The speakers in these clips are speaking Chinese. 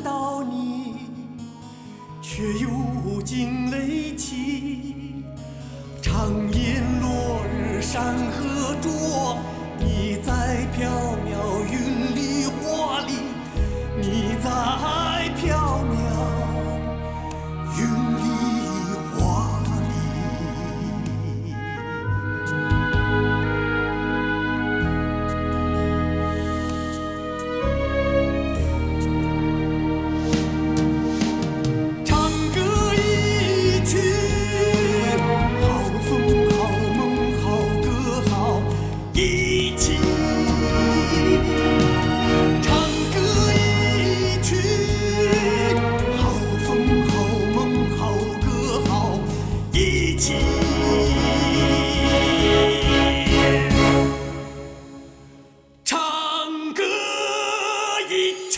到你，却又惊雷起。长夜落日山河灼，你在缥缈云里花里，你在缥缈云里花里。唱歌一曲，好风好梦好歌好一起。唱歌一曲，好风好梦好歌好一起。唱歌一曲。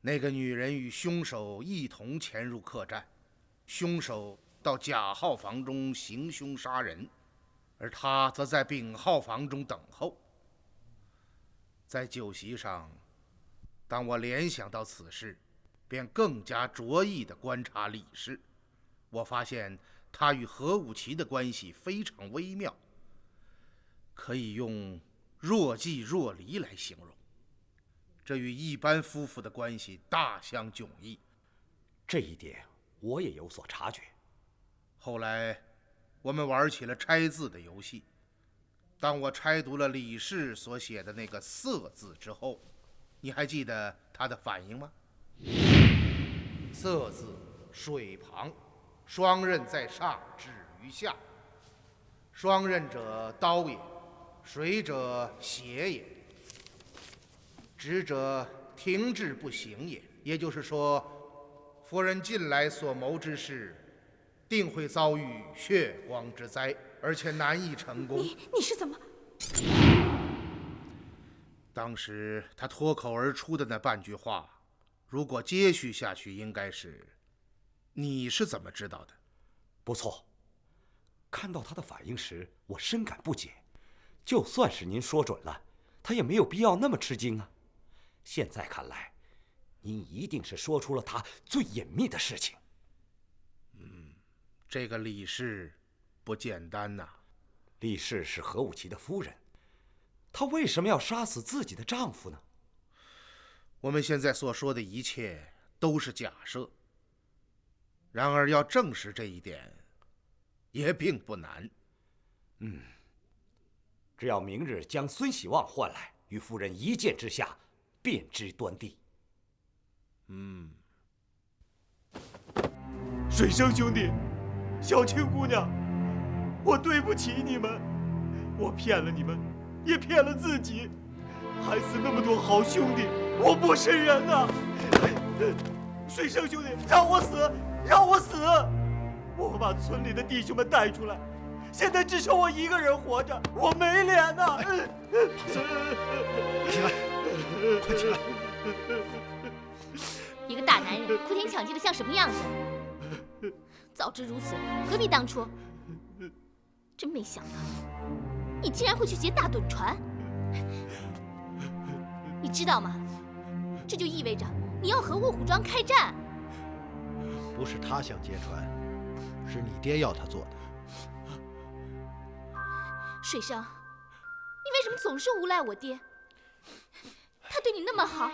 那个女人与凶手一同潜入客栈，凶手到甲号房中行凶杀人，而她则在丙号房中等候。在酒席上，当我联想到此事，便更加着意地观察李氏。我发现他与何武奇的关系非常微妙，可以用若即若离来形容。这与一般夫妇的关系大相迥异。这一点我也有所察觉。后来，我们玩起了拆字的游戏。当我拆读了李氏所写的那个“色”字之后，你还记得他的反应吗？“色”字，水旁，双刃在上，止于下。双刃者，刀也；水者，血也。直者停滞不行也，也就是说，夫人近来所谋之事，定会遭遇血光之灾，而且难以成功。你是怎么？当时他脱口而出的那半句话，如果接续下去，应该是：你是怎么知道的？不错，看到他的反应时，我深感不解。就算是您说准了，他也没有必要那么吃惊啊。现在看来，您一定是说出了他最隐秘的事情。这个李氏不简单呐。李氏是何武奇的夫人，她为什么要杀死自己的丈夫呢？我们现在所说的一切都是假设，然而要证实这一点，也并不难。只要明日将孙喜旺唤来，与夫人一见之下，便知端地。水生兄弟，小青姑娘，我对不起你们，我骗了你们，也骗了自己，害死那么多好兄弟，我不是人呐！水生兄弟，让我死，让我死！我把村里的弟兄们带出来，现在只剩我一个人活着，我没脸呐！起来，快起来！一个大男人哭天抢地的像什么样子？早知如此，何必当初？真没想到，你竟然会去劫大趸船！你知道吗？这就意味着你要和卧虎庄开战。不是他想劫船，是你爹要他做的。水生，你为什么总是诬赖我爹？他对你那么好，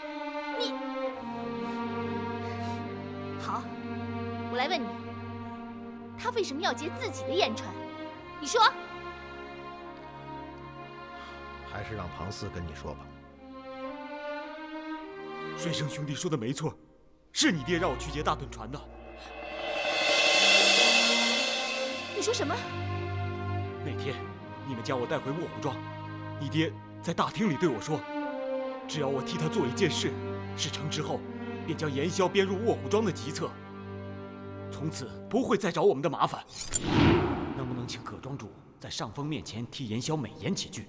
你……好，我来问你，他为什么要劫自己的燕船？你说。还是让庞四跟你说吧。水生兄弟说的没错，是你爹让我去劫大趸船的。你说什么？那天你们将我带回卧虎庄，你爹在大厅里对我说，只要我替他做一件事，事成之后，便将严萧编入卧虎庄的籍册，从此不会再找我们的麻烦。能不能请葛庄主在上峰面前替严萧美言几句，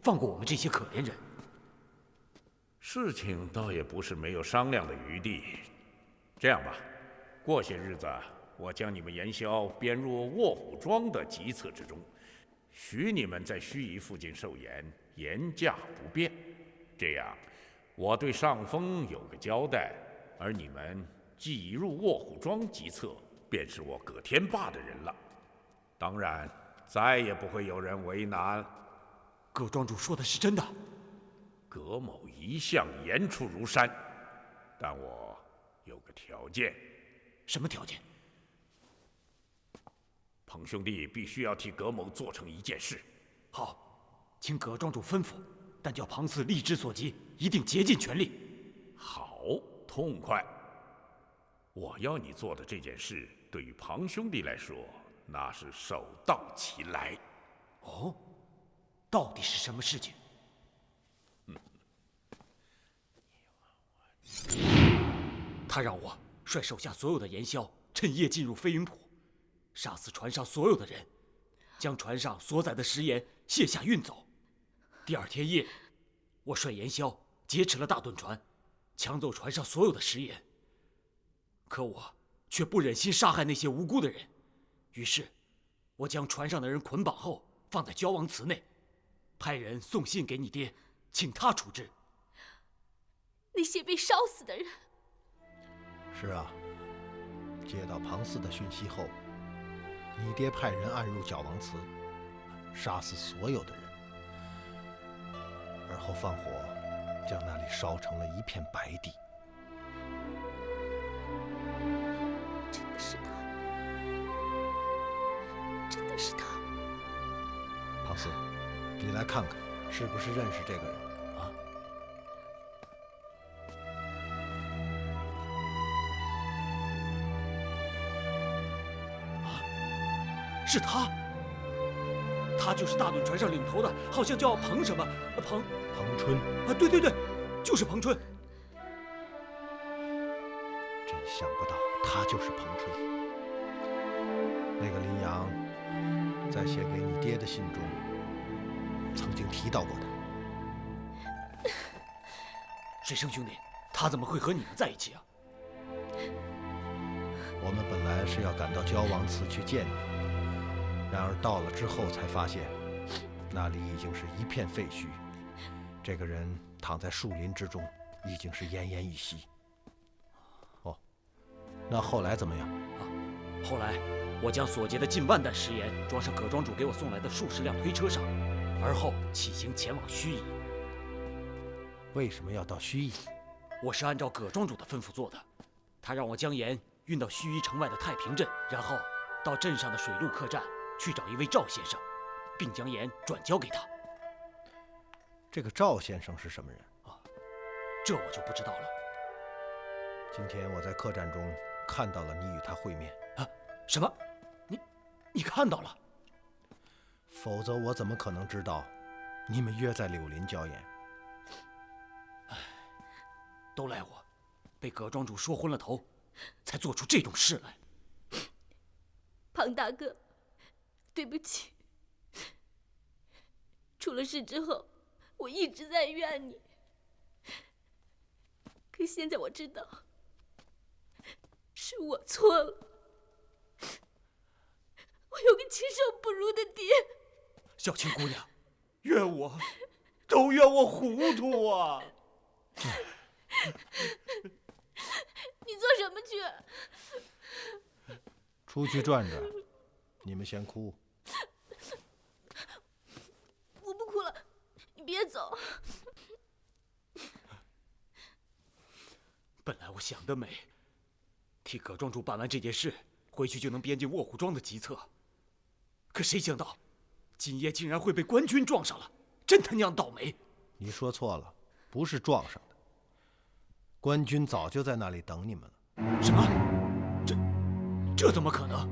放过我们这些可怜人。事情倒也不是没有商量的余地。这样吧，过些日子我将你们严萧编入卧虎庄的籍册之中，许你们在盱眙附近受严，严驾不变。这样，我对上峰有个交代，而你们既已入卧虎庄籍册，便是我葛天霸的人了。当然，再也不会有人为难。葛庄主说的是真的？葛某一向言出如山，但我有个条件。什么条件？彭兄弟必须要替葛某做成一件事。好，请葛庄主吩咐，但叫庞四力之所及，一定竭尽全力。好，痛快。我要你做的这件事，对于庞兄弟来说，那是手到擒来。哦，到底是什么事情？他让我率手下所有的严枭，趁夜进入飞云浦，杀死船上所有的人，将船上所载的食盐卸下运走。第二天夜，我率严枭劫持了大趸船，抢走船上所有的食盐。可我却不忍心杀害那些无辜的人，于是，我将船上的人捆绑后放在交王祠内，派人送信给你爹，请他处置。那些被烧死的人。是啊，接到庞四的讯息后，你爹派人暗入绞王祠，杀死所有的人，而后放火将那里烧成了一片白地。真的是他，真的是他。庞四，你来看看，是不是认识这个人？是他，他就是大趸船上领头的，好像叫彭什么彭春啊，对对对，就是彭春。真想不到他就是彭春。那个林阳在写给你爹的信中，曾经提到过他。水生兄弟，他怎么会和你们在一起啊？我们本来是要赶到交王祠去见你，然而到了之后才发现，那里已经是一片废墟，这个人躺在树林之中，已经是奄奄一息。哦，那后来怎么样？后来我将所劫的近万担食盐装上葛庄主给我送来的数十辆推车上，而后起行前往盱眙。为什么要到盱眙？我是按照葛庄主的吩咐做的，他让我将盐运到盱眙城外的太平镇，然后到镇上的水陆客栈去找一位赵先生，并将盐转交给他。这个赵先生是什么人？这我就不知道了。今天我在客栈中看到了你与他会面。什么？你看到了？否则我怎么可能知道你们约在柳林交盐？都赖我，被葛庄主说昏了头，才做出这种事来。庞大哥，对不起。出了事之后，我一直在怨你。可现在我知道，是我错了。我有个禽兽不如的爹。小青姑娘，怨我，都怨我糊涂啊！你做什么去？出去转转。你们先哭。我不哭了，你别走。本来我想得美，替葛庄主办完这件事，回去就能编进卧虎庄的籍册。可谁想到，今夜竟然会被官军撞上了，真他娘倒霉！你说错了，不是撞上的，官军早就在那里等你们了。什么？这怎么可能？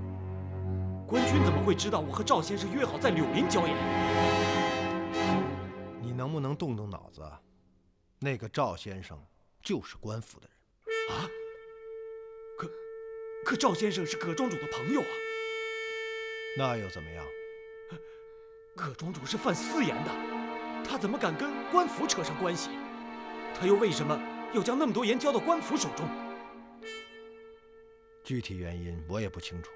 官军怎么会知道我和赵先生约好在柳林交盐？你能不能动动脑子啊？那个赵先生就是官府的人啊！可赵先生是葛庄主的朋友啊。那又怎么样？葛庄主是犯私盐的，他怎么敢跟官府扯上关系？他又为什么要将那么多盐交到官府手中？具体原因我也不清楚，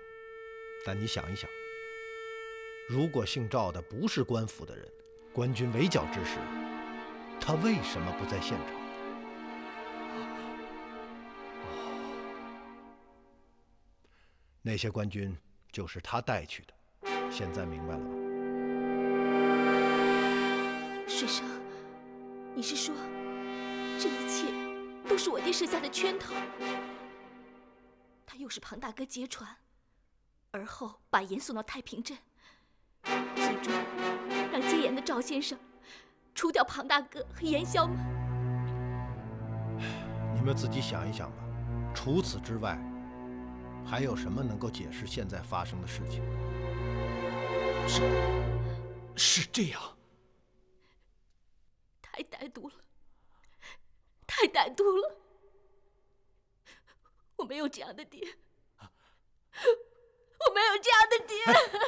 但你想一想，如果姓赵的不是官府的人，官军围剿之时，他为什么不在现场？那些官军就是他带去的，现在明白了吧？水生，你是说，这一切都是我爹设下的圈套？他诱使庞大哥劫船，而后把盐送到太平镇，最终让戒盐的赵先生除掉庞大哥和盐枭们。你们自己想一想吧。除此之外，还有什么能够解释现在发生的事情？是这样。太歹毒了，太歹毒了！我没有这样的爹，我没有这样的爹。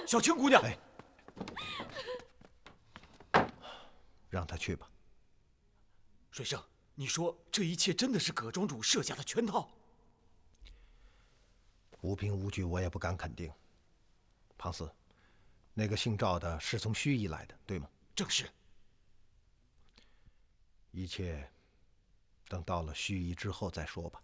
小青姑娘，让他去吧。水生，你说这一切真的是葛庄主设下的圈套？无凭无据，我也不敢肯定。庞四，那个姓赵的是从盱眙来的，对吗？正是。一切等到了盱眙之后再说吧。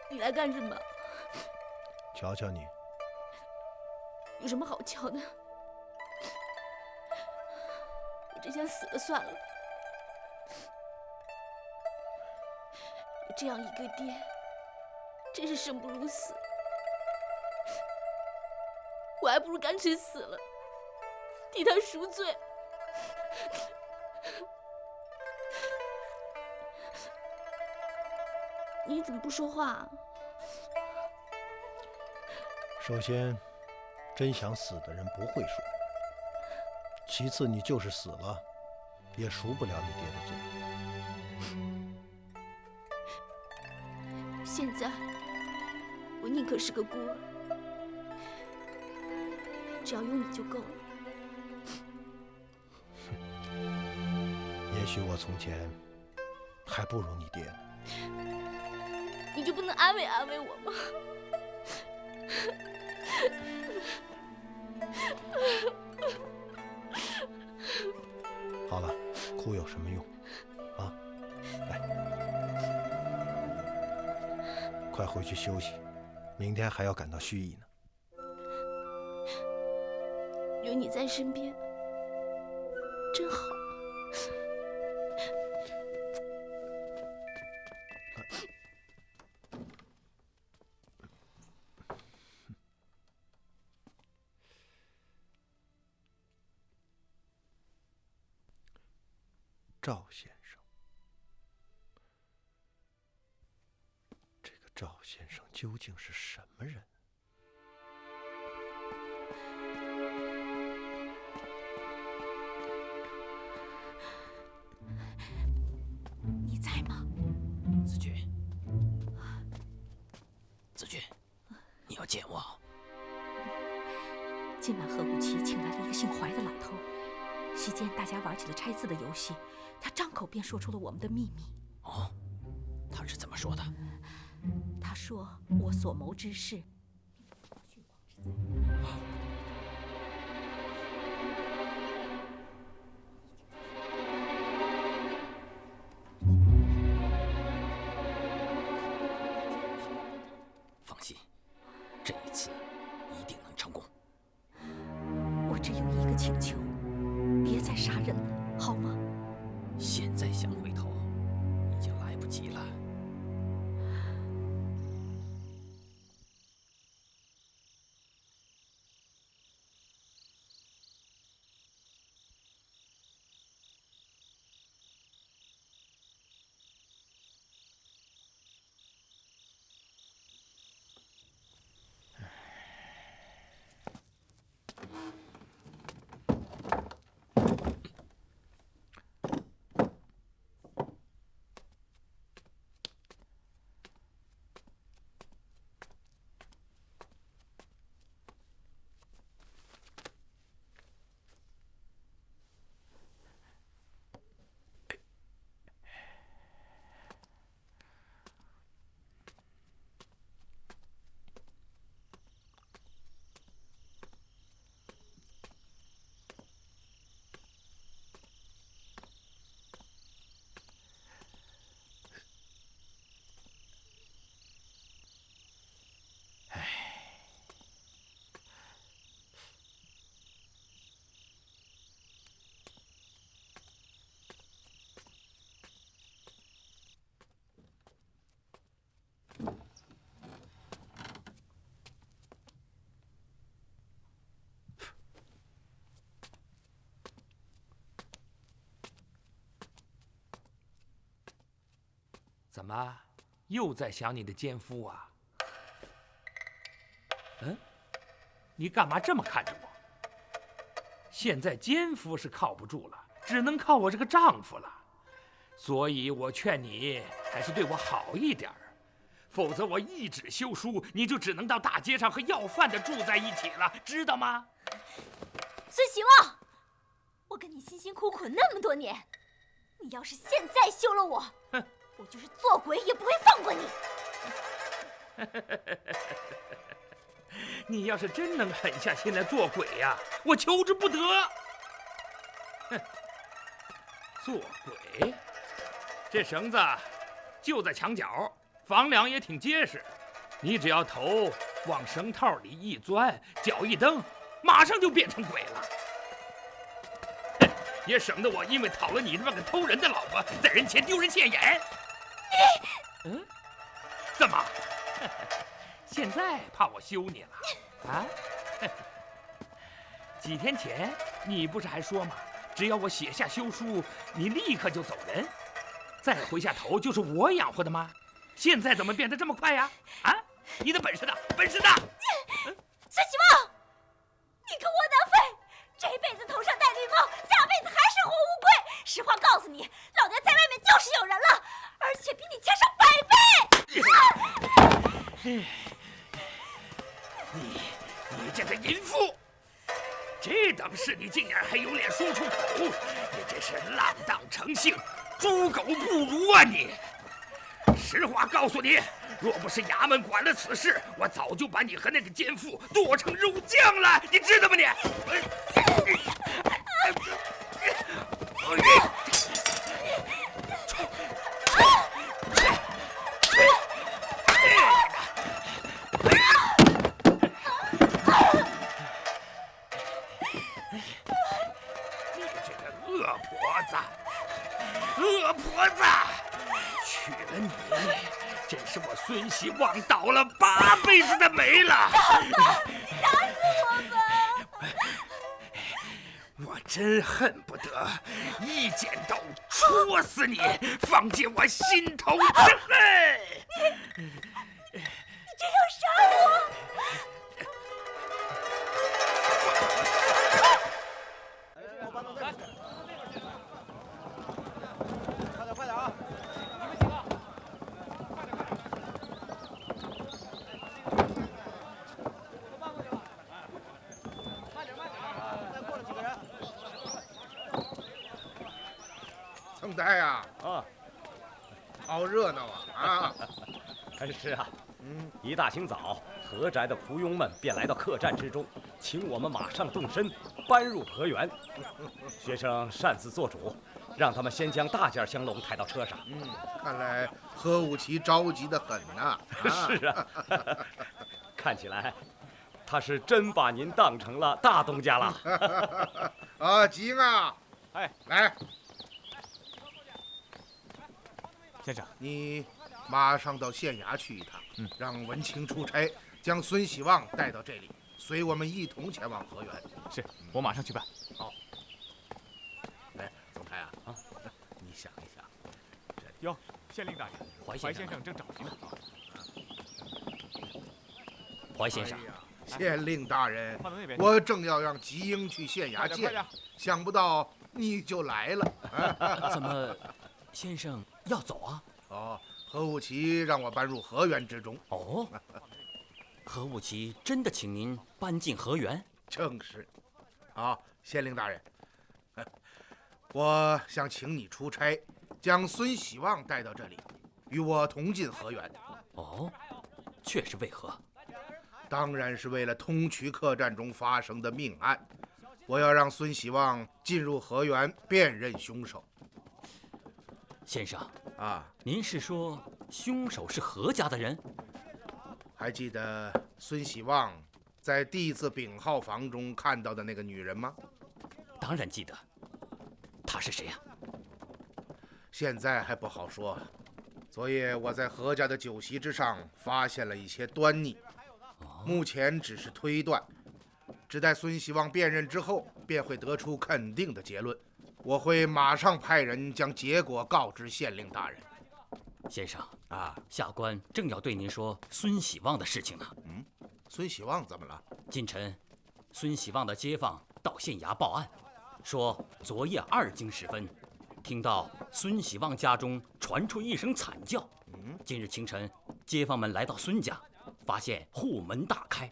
你来干什么？瞧瞧你，有什么好瞧的？我真想死了算了。有这样一个爹，真是生不如死。我还不如干脆死了，替他赎罪。你怎么不说话啊？首先，真想死的人不会说；其次，你就是死了，也赎不了你爹的罪。现在，我宁可是个孤儿，只要有你就够了。也许我从前还不如你爹呢。你就不能安慰安慰我吗？好了，哭有什么用？啊，来，快回去休息，明天还要赶到盱眙呢。有你在身边，真好。赵先生，这个赵先生究竟是什么人？你在吗？子君，子君，你要见我？今晚贺武奇请来了一个姓怀的老头，席间大家玩起了猜字的游戏，他张口便说出了我们的秘密。哦，他是怎么说的？他说我所谋之事，放心，这一次一定能成功。我只有一个请求，别再杀人了，好吗？现在想回头，已经来不及了。怎么又在想你的奸夫啊？你干嘛这么看着我？现在奸夫是靠不住了，只能靠我这个丈夫了。所以我劝你还是对我好一点儿，否则我一纸休书，你就只能到大街上和要饭的住在一起了，知道吗？孙喜旺，我跟你辛辛苦苦那么多年，你要是现在休了我，我就是做鬼也不会放过你。你要是真能狠下心来做鬼呀，我求之不得。做鬼，这绳子就在墙角，房梁也挺结实，你只要头往绳套里一钻，脚一蹬，马上就变成鬼了。也省得我因为讨了你这么个偷人的老婆，在人前丢人现眼。怎么？现在怕我休你了啊？几天前你不是还说吗？只要我写下休书，你立刻就走人，再回下头就是我养活的吗？现在怎么变得这么快呀？啊，你的本事呢？本事呢？孙喜旺，你个窝囊废，这辈子头上戴绿帽，下辈子还是活乌龟。实话告诉你，老娘在外面就是有人了，而且比你强上100倍。你这个淫妇，这等事你竟然还有脸说出口，你真是浪荡成性，猪狗不如啊你！实话告诉你，若不是衙门管了此事，我早就把你和那个奸妇剁成肉酱了，你知道吗你？恶婆子，娶了你，真是我孙希望倒了8辈子的霉了。打死我吧！我真恨不得一剪刀戳死你，放解我心头之恨。你真要杀我？快点啊！你们几个，快点！都搬过去了。慢点！再过来几个人。曾太呀，好热闹啊！是啊，一大清早，何宅的仆庸们便来到客栈之中，请我们马上动身，搬入河源。学生擅自做主，让他们先将大件香笼抬到车上。看来何武奇着急得很呐。是啊，看起来他是真把您当成了大东家了。啊，急啊！哎，来，先生，你马上到县衙去一趟，让文清出差，将孙喜旺带到这里，随我们一同前往河源。是我马上去办。好。来，总裁啊，你想一想，哟，县令大人，怀先生正找您呢。怀先生，县令大人放到那边，我正要让吉英去县衙见，想不到你就来了。怎么，先生要走啊？哦，何武奇让我搬入河源之中。哦，何武奇真的请您搬进河源？正是。啊，县令大人，我想请你出差，将孙喜旺带到这里，与我同进河源。哦，却是为何？当然是为了通衢客栈中发生的命案，我要让孙喜旺进入河源辨认凶手。先生啊，您是说凶手是何家的人？还记得孙喜旺在D字丙号房中看到的那个女人吗？当然记得。她是谁呀？现在还不好说。昨夜我在何家的酒席之上发现了一些端倪，目前只是推断，只待孙喜旺辨认之后，便会得出肯定的结论。我会马上派人将结果告知县令大人。先生啊，下官正要对您说孙喜旺的事情呢。孙喜旺怎么了？今晨，孙喜旺的街坊到县衙报案，说昨夜2更时分，听到孙喜旺家中传出一声惨叫。今日清晨，街坊们来到孙家，发现户门大开，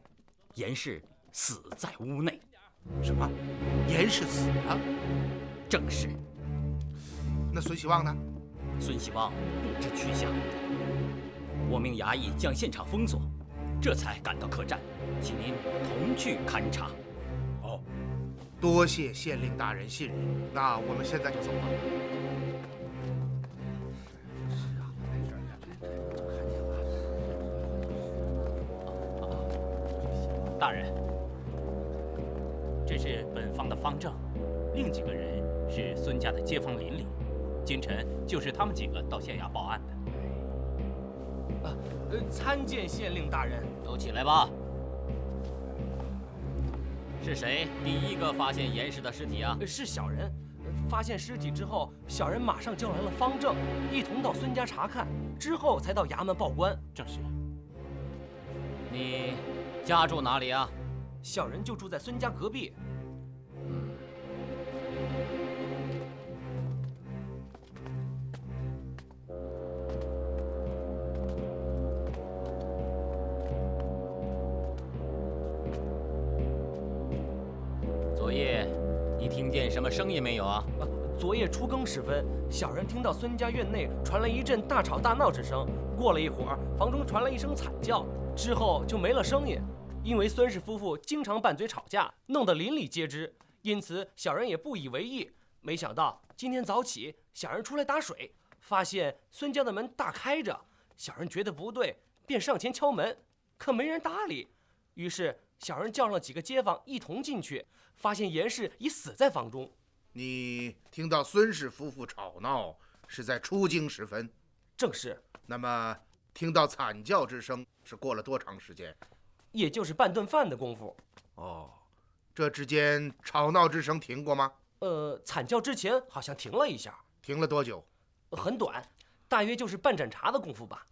严氏死在屋内。什么？严氏死了？正是。那孙喜旺呢？孙喜旺不知去向。我命衙役将现场封锁，这才赶到客栈，请您同去勘察。哦，多谢县令大人信任，那我们现在就走吧。大人，这是本方的方正，另几个人是孙家的街坊邻里，今晨就是他们几个到县衙报案的。参见县令大人。都起来吧。是谁第一个发现严氏的尸体啊？是小人。发现尸体之后，小人马上叫来了方正，一同到孙家查看，之后才到衙门报官。正是。你家住哪里啊？小人就住在孙家隔壁。昨夜你听见什么声音没有啊？昨夜初更时分，小人听到孙家院内传来一阵大吵大闹之声。过了一会儿，房中传来一声惨叫，之后就没了声音。因为孙氏夫妇经常拌嘴吵架，弄得邻里皆知，因此小人也不以为意。没想到今天早起，小人出来打水，发现孙家的门大开着，小人觉得不对，便上前敲门，可没人搭理。于是小人叫上了几个街坊一同进去，发现严氏已死在房中。你听到孙氏夫妇吵闹是在初更时分？正是。那么听到惨叫之声是过了多长时间？也就是半顿饭的功夫。哦，这之间吵闹之声停过吗？惨叫之前好像停了一下。停了多久？很短，大约就是半盏茶的功夫吧。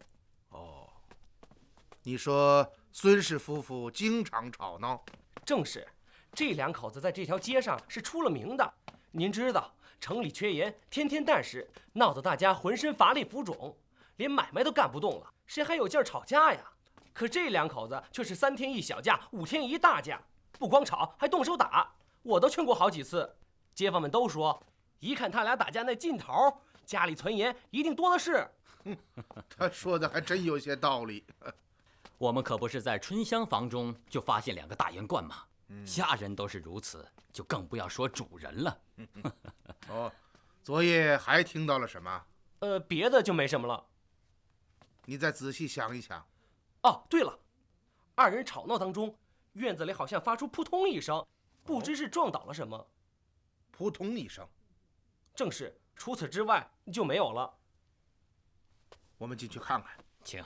哦，你说孙氏夫妇经常吵闹？正是，这两口子在这条街上是出了名的。您知道，城里缺盐，天天但是闹得大家浑身乏力浮肿，连买卖都干不动了，谁还有劲儿吵架呀？可这两口子却是3天一小架，5天一大架，不光吵，还动手打。我都劝过好几次，街坊们都说，一看他俩打架那劲头，家里存盐一定多的是。他说的还真有些道理。我们可不是在春香房中就发现2个大盐罐吗？下人都是如此，就更不要说主人了。哦，昨夜还听到了什么？别的就没什么了。你再仔细想一想。哦，对了，2人吵闹当中，院子里好像发出扑通一声，不知是撞倒了什么。扑通一声。正是，除此之外就没有了。我们进去看看。请。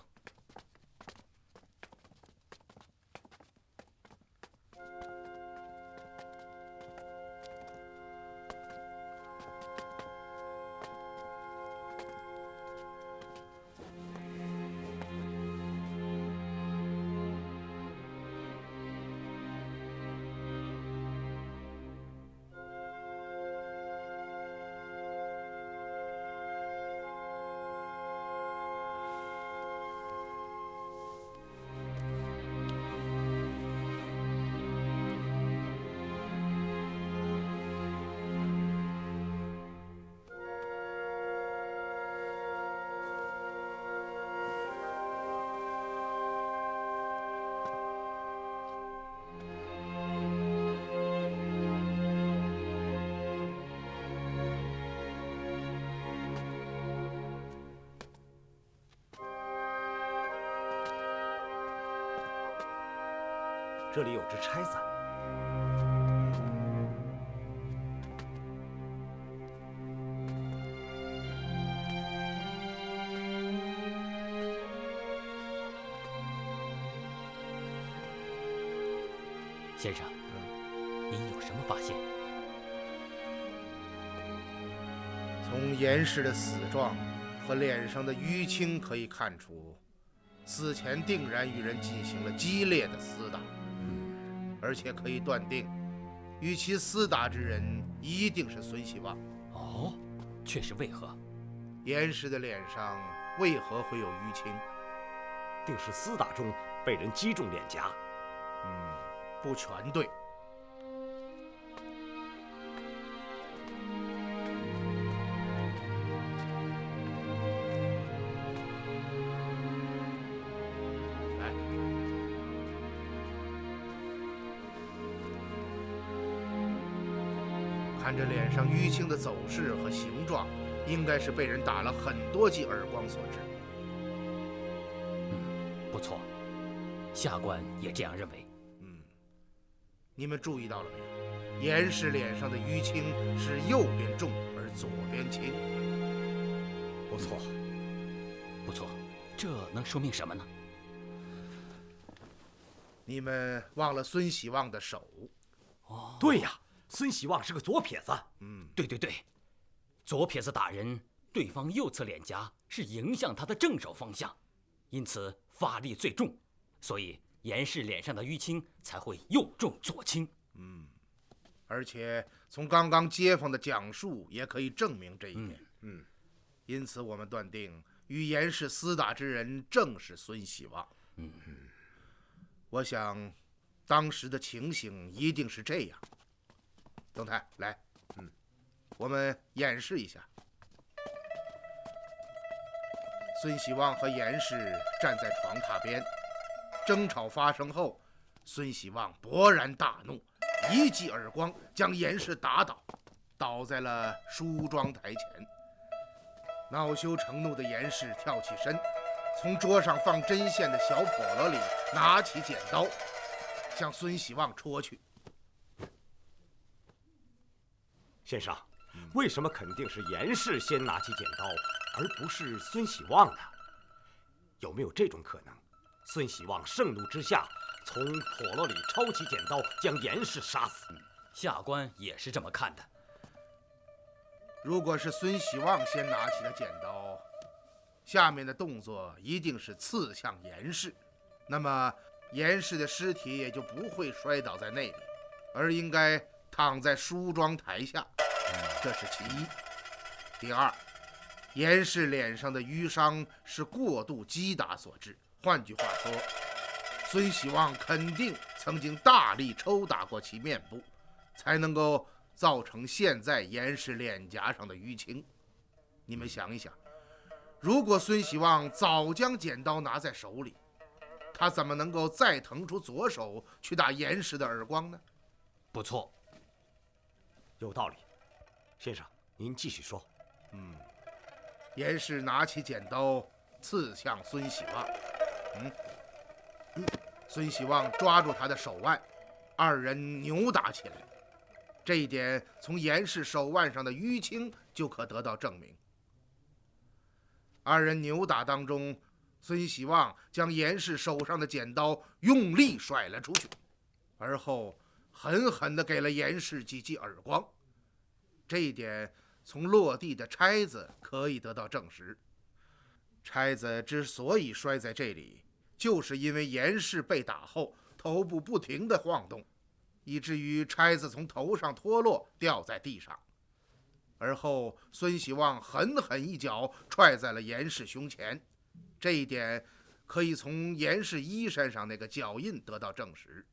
这里有只钗子。先生，您有什么发现？从严氏的死状和脸上的淤青可以看出，死前定然与人进行了激烈的厮打，而且可以断定，与其厮打之人一定是孙喜旺。哦，却是为何？严氏的脸上为何会有淤青？定是厮打中被人击中脸颊。不全对。来，看着脸上淤青的走势和形状，应该是被人打了很多记耳光所致。不错，下官也这样认为。你们注意到了没有？严氏脸上的淤青是右边重而左边轻。不错，不错，这能说明什么呢？你们忘了孙喜旺的手。哦，对呀，孙喜旺是个左撇子。对，左撇子打人，对方右侧脸颊是迎向他的正手方向，因此发力最重，所以严氏脸上的淤青才会右重左轻。而且从刚刚街坊的讲述也可以证明这一点。因此我们断定与严氏厮打之人正是孙喜旺。我想当时的情形一定是这样。邓太，来，我们演示一下。孙喜旺和严氏站在床榻边，争吵发生后，孙喜旺勃然大怒，一记耳光将严氏打倒，倒在了梳妆台前。恼羞成怒的严氏跳起身，从桌上放针线的小笸箩里拿起剪刀，向孙喜旺戳去。先生，为什么肯定是严氏先拿起剪刀，而不是孙喜旺呢？有没有这种可能？孙喜旺盛怒之下，从笸箩里抄起剪刀，将严氏杀死。下官也是这么看的。如果是孙喜旺先拿起的剪刀，下面的动作一定是刺向严氏，那么严氏的尸体也就不会摔倒在那里，而应该躺在梳妆台下，这是其一。第二，严氏脸上的淤伤是过度击打所致，换句话说，孙喜旺肯定曾经大力抽打过其面部，才能够造成现在严氏脸颊上的淤青。你们想一想，如果孙喜旺早将剪刀拿在手里，他怎么能够再腾出左手去打严氏的耳光呢？不错，有道理。先生，您继续说。严氏拿起剪刀刺向孙喜旺，孙喜旺抓住他的手腕，二人扭打起来。这一点从严氏手腕上的淤青就可得到证明。二人扭打当中，孙喜旺将严氏手上的剪刀用力甩了出去，而后狠狠地给了严氏几记耳光。这一点从落地的钗子可以得到证实。钗子之所以摔在这里，就是因为严氏被打后头部不停地晃动，以至于钗子从头上脱落掉在地上，而后孙喜旺狠狠一脚踹在了严氏胸前。这一点可以从严氏衣衫上那个脚印得到证实。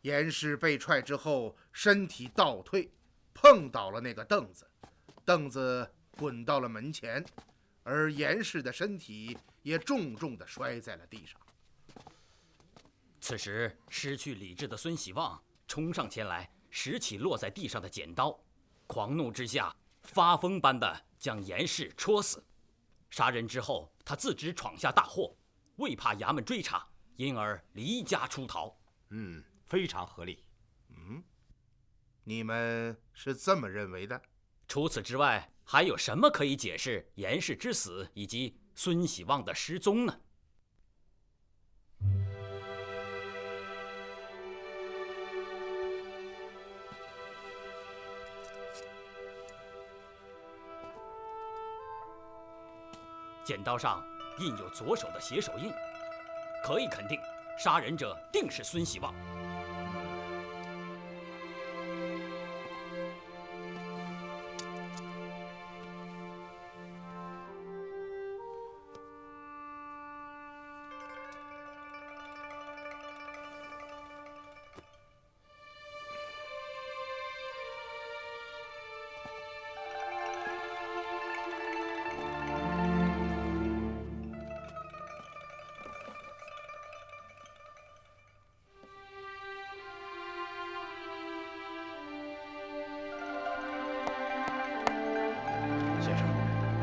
严氏被踹之后，身体倒退，碰倒了那个凳子，凳子滚到了门前，而严氏的身体也重重地摔在了地上。此时失去理智的孙喜旺冲上前来，拾起落在地上的剪刀，狂怒之下发疯般的将严氏戳死。杀人之后，他自知闯下大祸，为怕衙门追查，因而离家出逃。非常合理。你们是这么认为的？除此之外，还有什么可以解释严氏之死以及孙喜旺的失踪呢？剪刀上印有左手的血手印，可以肯定，杀人者定是孙喜旺。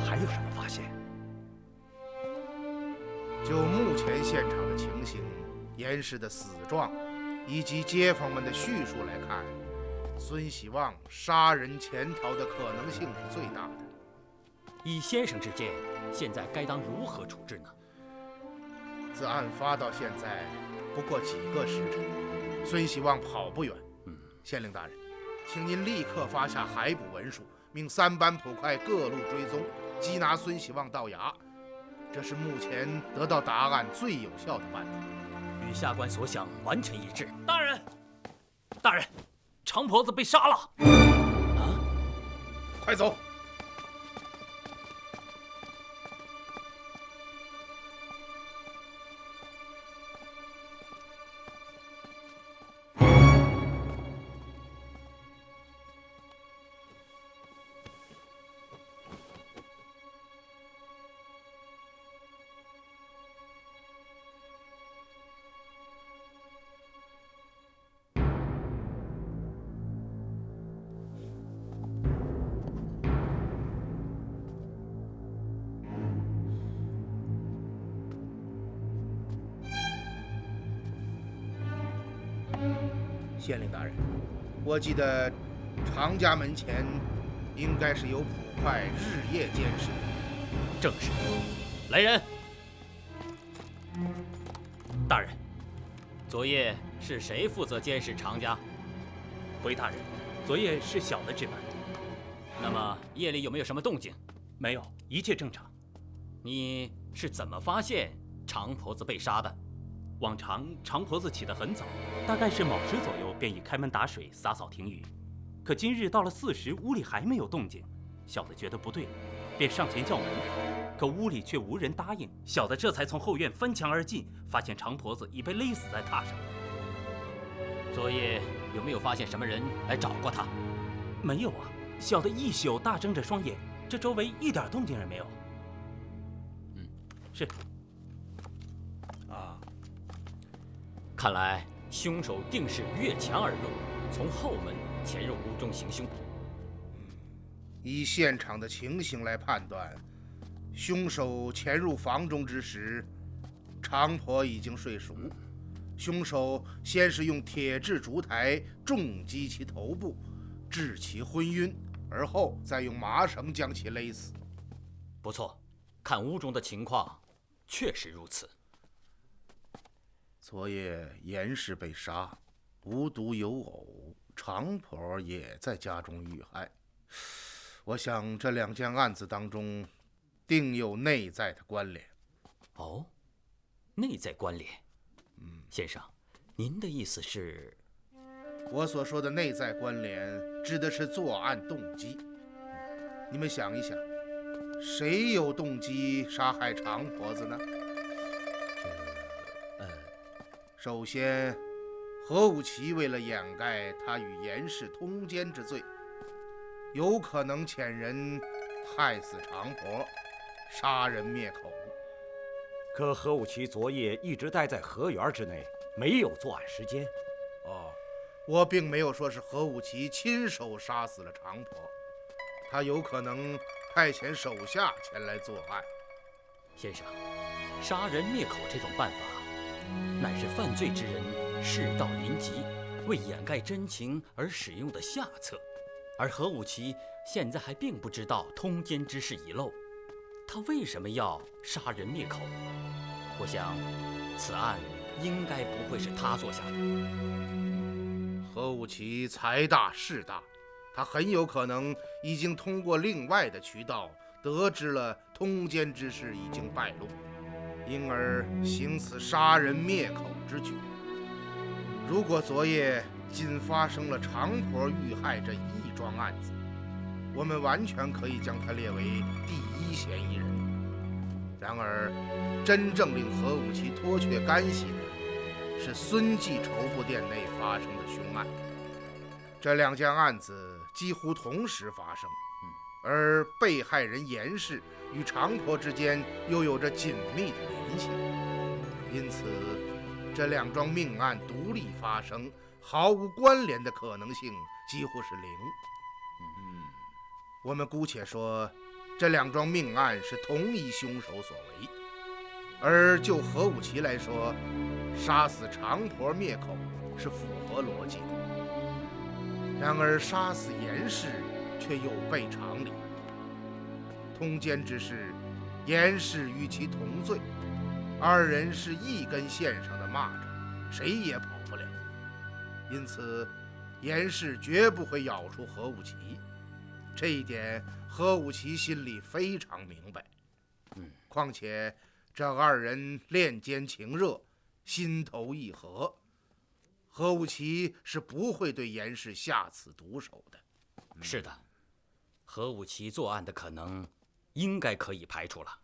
还有什么发现？就目前现场的情形、严氏的死状，以及街坊们的叙述来看，孙喜旺杀人潜逃的可能性是最大的。依先生之见，现在该当如何处置呢？自案发到现在不过几个时辰，孙喜旺跑不远。县令大人，请您立刻发下海捕文书，命3班捕快各路追踪，缉拿孙喜旺到衙。这是目前得到答案最有效的办法。与下官所想完全一致。大人，大人，长婆子被杀了！啊！快走！县令大人，我记得常家门前应该是有捕快日夜监视。正是。来人！大人，昨夜是谁负责监视常家？回大人，昨夜是小的值班。那么夜里有没有什么动静？没有，一切正常。你是怎么发现常婆子被杀的？往常常婆子起得很早，大概是卯时左右便已开门打水、洒扫庭宇。可今日到了4时，屋里还没有动静，小的觉得不对，便上前叫门，可屋里却无人答应。小的这才从后院翻墙而进，发现常婆子已被勒死在榻上。昨夜有没有发现什么人来找过她？没有啊，小的一宿大睁着双眼，这周围一点动静也没有。是。看来凶手定是越墙而入，从后门潜入屋中行凶。以现场的情形来判断，凶手潜入房中之时，常婆已经睡熟。凶手先是用铁质烛台重击其头部，致其昏晕，而后再用麻绳将其勒死。不错，看屋中的情况，确实如此。昨夜严氏被杀，无独有偶，常婆也在家中遇害。我想这2件案子当中，定有内在的关联。哦，内在关联。先生，您的意思是？我所说的内在关联，指的是作案动机。你们想一想，谁有动机杀害常婆子呢？首先，何武奇为了掩盖他与严氏通奸之罪，有可能遣人害死常婆，杀人灭口。可何武奇昨夜一直待在河园之内，没有作案时间。我并没有说是何武奇亲手杀死了常婆，他有可能派遣手下前来作案。先生，杀人灭口这种办法，乃是犯罪之人事到临急，为掩盖真情而使用的下策。而何武奇现在还并不知道通奸之事已露，他为什么要杀人灭口？我想，此案应该不会是他做下的。何武奇财大势大，他很有可能已经通过另外的渠道得知了通奸之事已经败露，因而行此杀人灭口之举。如果昨夜仅发生了长婆遇害这一桩案子，我们完全可以将他列为第一嫌疑人。然而，真正令何武奇脱却干系的，是孙记绸布店内发生的凶案。这两件案子几乎同时发生，而被害人严氏与长婆之间又有着紧密的联系，因此，这两桩命案独立发生，毫无关联的可能性几乎是零。我们姑且说，这两桩命案是同一凶手所为，而就何武奇来说，杀死长婆灭口是符合逻辑的。然而杀死严氏却有悖常理。通奸之事，严氏与其同罪，二人是一根线上的蚂蚱，谁也跑不了。因此，严氏绝不会咬出何武奇。这一点，何武奇心里非常明白。况且这二人恋奸情热，心头意合，何武奇是不会对严氏下此毒手的。是的，何武奇作案的可能应该可以排除了。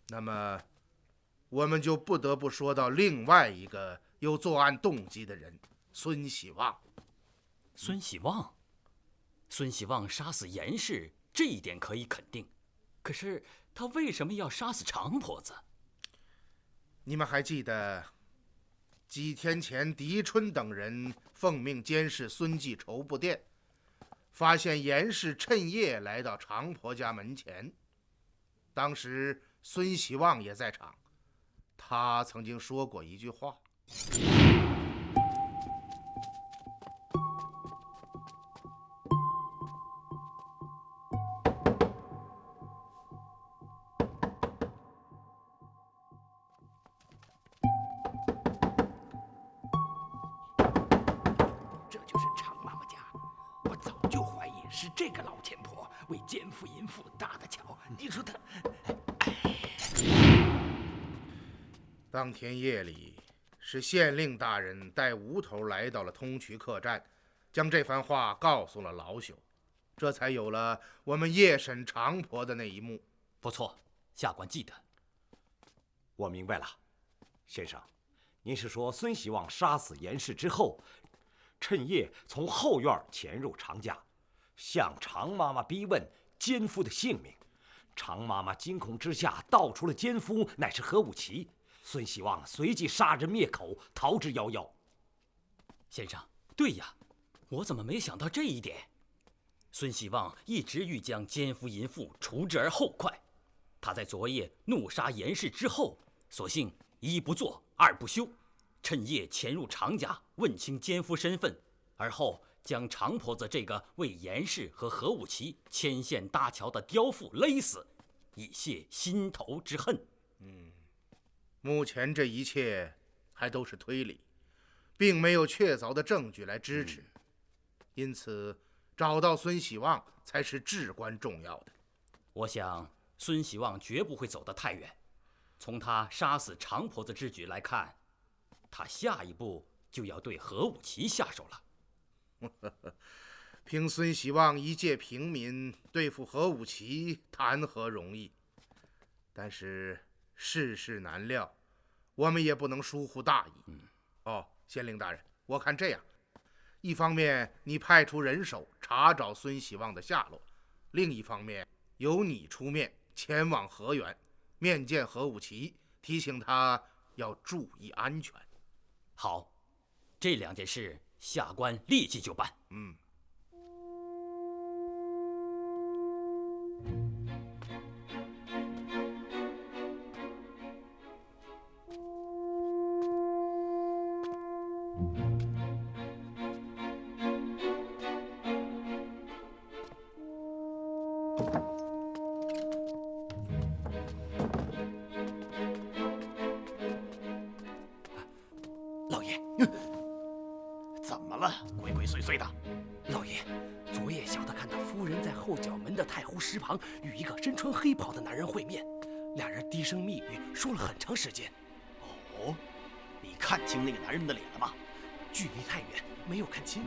那么，我们就不得不说到另外一个有作案动机的人——孙喜旺。孙喜旺，孙喜旺杀死严氏，这一点可以肯定。可是他为什么要杀死长婆子？你们还记得几天前狄春等人奉命监视孙记绸布店，发现严氏趁夜来到长婆家门前。当时孙喜旺也在场，他曾经说过一句话：这就是常妈妈家，我早就怀疑是这个老钱婆为奸夫淫妇搭的桥。你说她……当天夜里，是县令大人带无头来到了通衢客栈，将这番话告诉了老朽，这才有了我们夜审长婆的那一幕。不错，下官记得。我明白了，先生，您是说孙喜旺杀死严氏之后，趁夜从后院潜入常家，向常妈妈逼问奸夫的姓名。常妈妈惊恐之下道出了奸夫乃是何武奇，孙喜旺随即杀人灭口，逃之夭夭。先生，对呀，我怎么没想到这一点？孙喜旺一直欲将奸夫淫妇除之而后快。他在昨夜怒杀严氏之后，索性一不做二不休，趁夜潜入常家，问清奸夫身份，而后将常婆子这个为严氏和何武奇牵线搭桥的刁妇勒死，以泄心头之恨。目前这一切还都是推理，并没有确凿的证据来支持，因此找到孙喜旺才是至关重要的。我想孙喜旺绝不会走得太远，从他杀死常婆子之举来看，他下一步就要对何武奇下手了。凭孙喜旺一介平民对付何武奇，谈何容易？但是世事难料，我们也不能疏忽大意。县令大人，我看这样，一方面你派出人手查找孙喜旺的下落，另一方面由你出面前往河源，面见何武奇，提醒他要注意安全。好，这两件事下官立即就办。老爷，怎么了？鬼鬼祟祟的。老爷，昨夜小的看到夫人在后角门的太湖石旁与一个身穿黑袍的男人会面，两人低声密语说了很长时间。哦，你看清那个男人的脸了吗？距离太远，没有看清。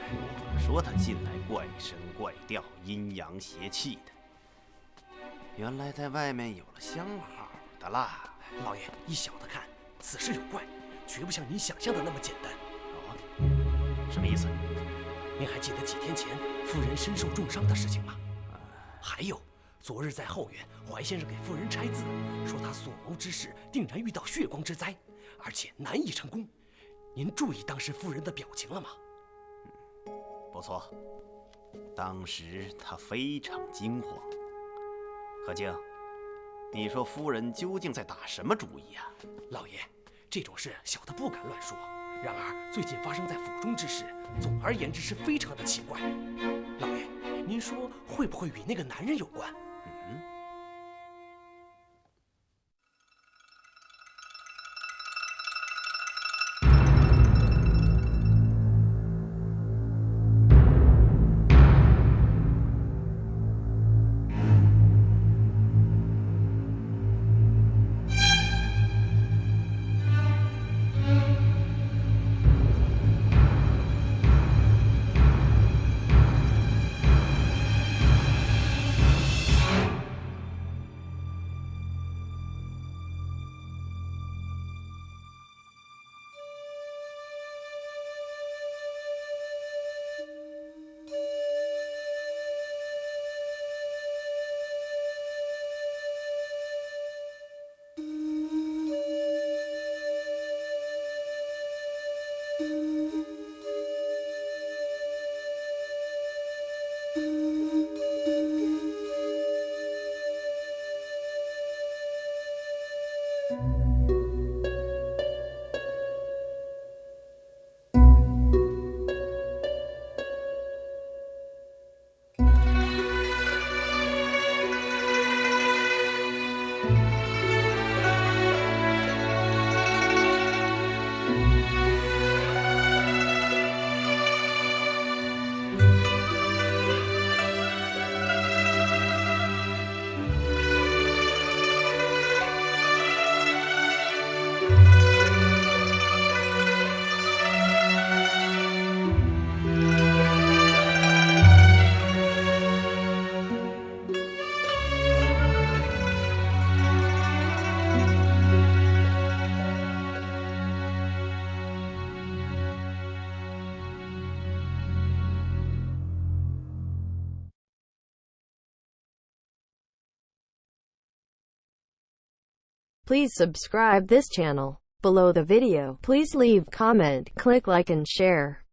我说他进来怪声怪调、阴阳邪气的，原来在外面有了相好的啦。老爷，依小的看，此事有怪，绝不像您想象的那么简单。什么意思？您还记得几天前夫人身受重伤的事情吗？还有，昨日在后园，怀先生给夫人拆字，说他所谋之事定然遇到血光之灾，而且难以成功。您注意当时夫人的表情了吗？不错，当时他非常惊慌。何静，你说夫人究竟在打什么主意啊？老爷，这种事小的不敢乱说。然而最近发生在府中之事，总而言之是非常的奇怪。老爷，您说会不会与那个男人有关？Please subscribe this channel. Below the video, please leave comment, click like and share.